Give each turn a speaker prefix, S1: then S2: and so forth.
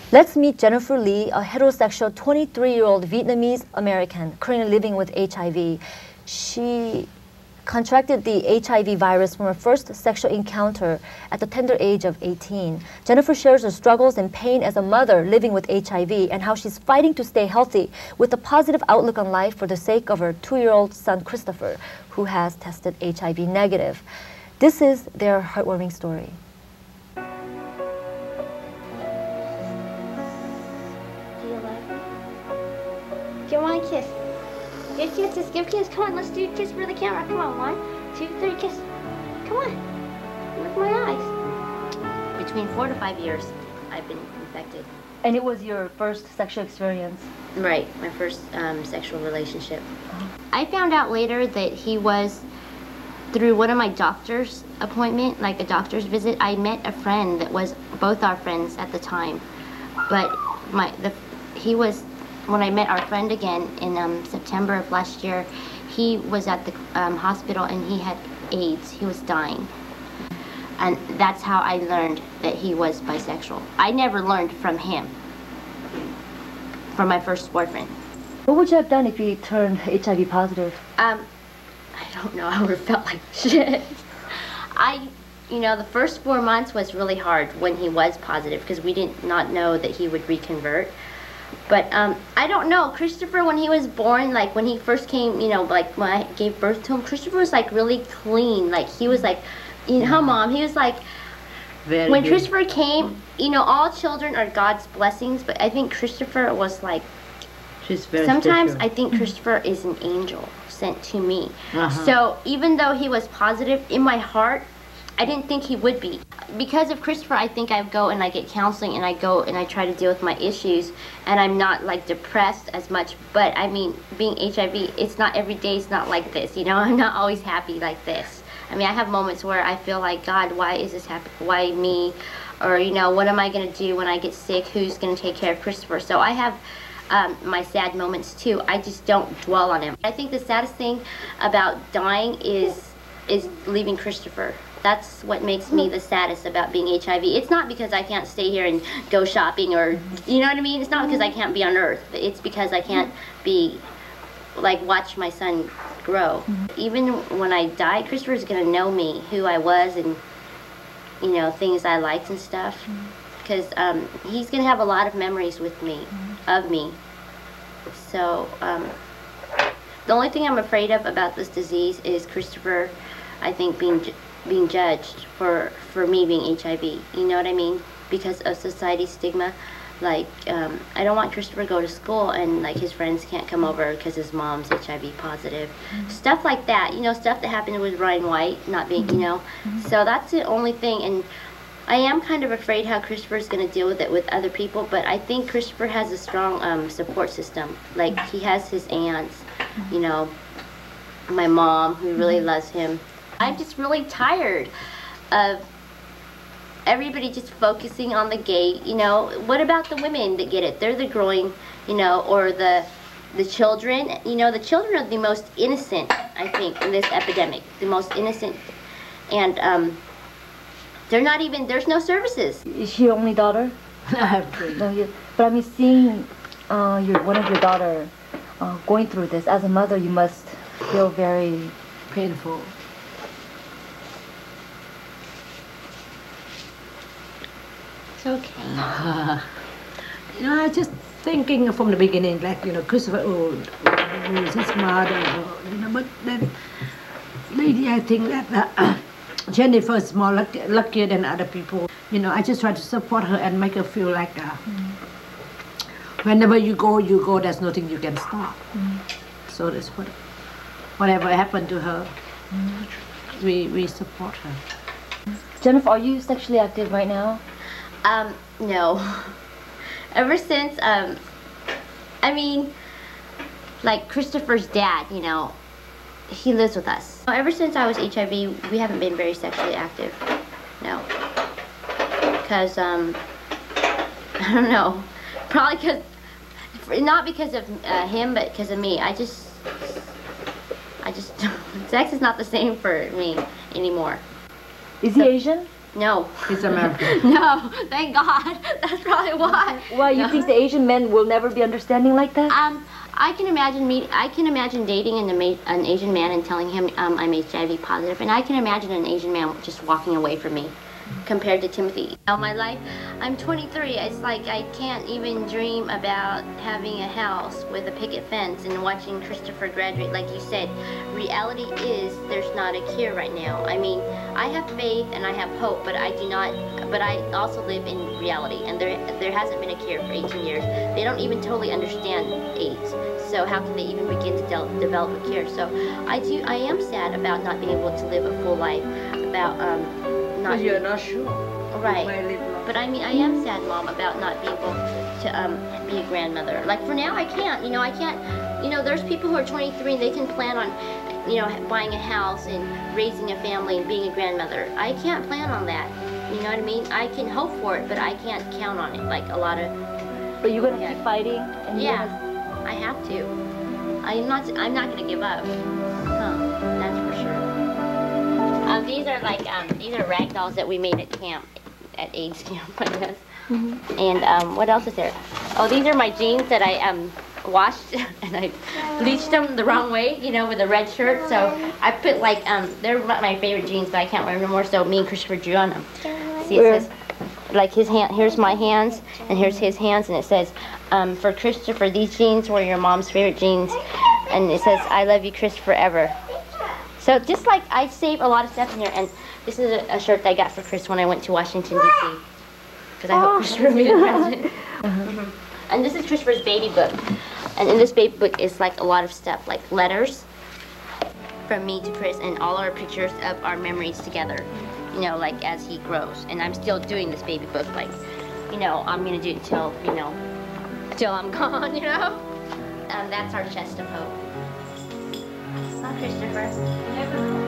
S1: Let's meet Jennifer Lee, a heterosexual 23-year-old Vietnamese American currently living with HIV. She contracted the HIV virus from her first sexual encounter at the tender age of 18. Jennifer shares her struggles and pain as a mother living with HIV and how she's fighting to stay healthy with a positive outlook on life for the sake of her 2-year-old son Christopher, who has tested HIV negative. This is their heartwarming story.
S2: Give one kiss. Give kisses, give kiss. Come on, let's do a kiss for the camera. Come on, 1, 2, 3, kiss. Come on. Look at my eyes. Between 4 to 5 years, I've been infected.
S1: And it was your first sexual experience?
S2: Right, my first sexual relationship. I found out later that he was through one of my doctor's appointment, like a doctor's visit. I met a friend that was both our friends at the time, but he was. When I met our friend again in September of last year, he was at the hospital and he had AIDS. He was dying. And that's how I learned that he was bisexual. I never learned from him, from my first boyfriend.
S1: What would you have done if you turned HIV positive?
S2: I don't know. I would have felt like shit. You know, the first 4 months was really hard when he was positive because we did not know that he would reconvert. But I don't know, Christopher, when he was born, like when he first came, you know, like when I gave birth to him, Christopher was like really clean. Like he was like, you know, Mom, he was like,
S3: very
S2: when
S3: good.
S2: Christopher came, you know, all children are God's blessings, but I think Christopher was like,
S3: she's very
S2: sometimes
S3: special.
S2: I think Christopher is an angel sent to me. So even though he was positive, in my heart, I didn't think he would be. Because of Christopher, I think I go and I get counseling and I go and I try to deal with my issues and I'm not like depressed as much. But I mean, being HIV, it's not every day, it's not like this, you know? I'm not always happy like this. I mean, I have moments where I feel like, God, why is this happening? Why me? Or, you know, what am I gonna do when I get sick? Who's gonna take care of Christopher? So I have my sad moments too. I just don't dwell on him. I think the saddest thing about dying is leaving Christopher. That's what makes me the saddest about being HIV. It's not because I can't stay here and go shopping or, you know what I mean? It's not because I can't be on Earth. It's because I can't be, like, watch my son grow. Even when I die, Christopher's gonna know me, who I was and, you know, things I liked and stuff. Because he's gonna have a lot of memories with me, of me. So, the only thing I'm afraid of about this disease is Christopher, I think, being judged for me being HIV. You know what I mean? Because of society's stigma. Like, I don't want Christopher to go to school and like his friends can't come over because his mom's HIV positive. Stuff like that, you know, stuff that happened with Ryan White not being, you know. So that's the only thing. And I am kind of afraid how Christopher's going to deal with it with other people, but I think Christopher has a strong support system. Like, he has his aunts, you know, my mom who really loves him. I'm just really tired of everybody just focusing on the gay, you know. What about the women that get it? They're the growing, you know, or the children. You know, the children are the most innocent, I think, in this epidemic. The most innocent. And they're not even, there's no services.
S1: Is she your only daughter? No, but I mean, seeing one of your daughter going through this, as a mother, you must feel very
S3: painful.
S2: Okay.
S3: You know, I just thinking from the beginning, like, you know, Christopher old, lose his mother, you know, but then lately I think that Jennifer is more luckier than other people. You know, I just try to support her and make her feel like whenever you go, there's nothing you can stop. So that's whatever happened to her, we support her.
S1: Jennifer, are you sexually active right now?
S2: No. Ever since, I mean, like Christopher's dad, you know, he lives with us. Ever since I was HIV, we haven't been very sexually active. No. Because, I don't know. Probably because, not because of him, but because of me. I just, sex is not the same for me anymore.
S1: Is he Asian?
S2: No.
S3: He's American.
S2: No, thank God. That's probably why.
S1: Why, you think the Asian men will never be understanding like that?
S2: I can imagine dating an Asian man and telling him I'm HIV positive, and I can imagine an Asian man just walking away from me compared to Timothy. Now my life, I'm 23, it's like I can't even dream about having a house with a picket fence and watching Christopher graduate. Like you said, reality is there's not a cure right now. I mean, I have faith and I have hope, but I also live in reality, and there hasn't been a cure for 18 years. They don't even totally understand AIDS, so how can they even begin to develop a cure? So I am sad about not being able to live a full life, about
S3: You're not sure.
S2: Right. But I mean, I am sad, Mom, about not being able to be a grandmother. Like for now, I can't. You know, I can't. You know, there's people who are 23 and they can plan on, you know, buying a house and raising a family and being a grandmother. I can't plan on that. You know what I mean? I can hope for it, but I can't count on it like a lot of.
S1: But you're gonna keep fighting. And
S2: yeah, I have to. I'm not gonna give up. That's for sure. These are like these are rag dolls that we made at camp, at AIDS camp, I guess. Mm-hmm. And what else is there? Oh, these are my jeans that I washed and I bleached them the wrong way, you know, with a red shirt. So I put like they're my favorite jeans, but I can't wear them anymore. So me and Christopher drew on them. See, it says like his hand. Here's my hands, and here's his hands, and it says for Christopher, these jeans were your mom's favorite jeans, and it says I love you, Chris, forever. So just like I save a lot of stuff in here, and this is a shirt that I got for Chris when I went to Washington, D.C. Because I hope Christopher made a present. And this is Christopher's baby book. And in this baby book is like a lot of stuff, like letters from me to Chris, and all our pictures of our memories together, you know, like as he grows. And I'm still doing this baby book, like, you know, I'm going to do it until, you know, till I'm gone, you know. That's our chest of hope. Christopher.